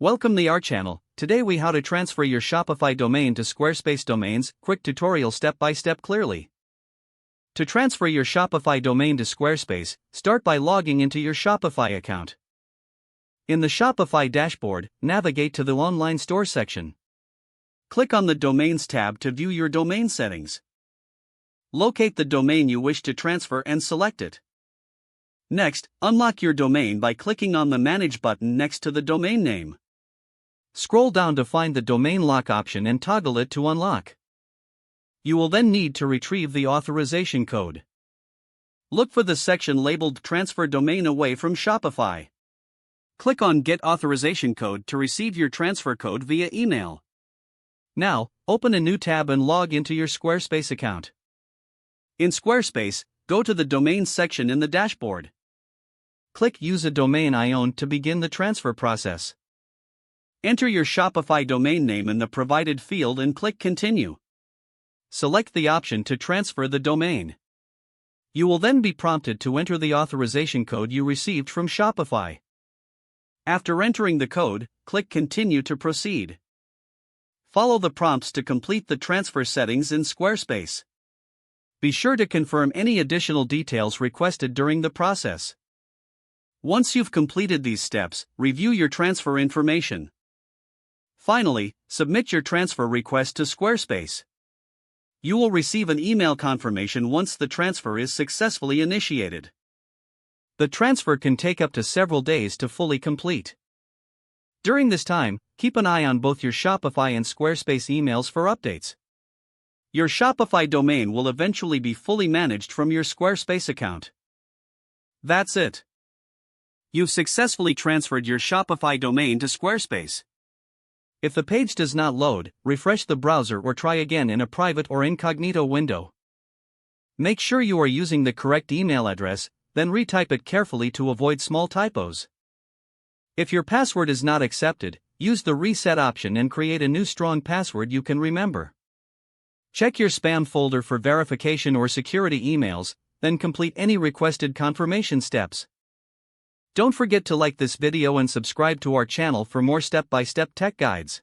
Welcome to our channel. Today we how to transfer your Shopify domain to Squarespace domains. Quick tutorial step by step clearly. To transfer your Shopify domain to Squarespace, start by logging into your Shopify account. In the Shopify dashboard, navigate to the Online Store section. Click on the Domains tab to view your domain settings. Locate the domain you wish to transfer and select it. Next, unlock your domain by clicking on the Manage button next to the domain name. Scroll down to find the domain lock option and toggle it to unlock. You will then need to retrieve the authorization code. Look for the section labeled Transfer Domain Away from Shopify. Click on Get Authorization Code to receive your transfer code via email. Now, open a new tab and log into your Squarespace account. In Squarespace, go to the Domains section in the dashboard. Click Use a Domain I Own to begin the transfer process. Enter your Shopify domain name in the provided field and click Continue. Select the option to transfer the domain. You will then be prompted to enter the authorization code you received from Shopify. After entering the code, click Continue to proceed. Follow the prompts to complete the transfer settings in Squarespace. Be sure to confirm any additional details requested during the process. Once you've completed these steps, review your transfer information. Finally, submit your transfer request to Squarespace. You will receive an email confirmation once the transfer is successfully initiated. The transfer can take up to several days to fully complete. During this time, keep an eye on both your Shopify and Squarespace emails for updates. Your Shopify domain will eventually be fully managed from your Squarespace account. That's it. You've successfully transferred your Shopify domain to Squarespace. If the page does not load, refresh the browser or try again in a private or incognito window. Make sure you are using the correct email address, then retype it carefully to avoid small typos. If your password is not accepted, use the reset option and create a new strong password you can remember. Check your spam folder for verification or security emails, then complete any requested confirmation steps. Don't forget to like this video and subscribe to our channel for more step-by-step tech guides.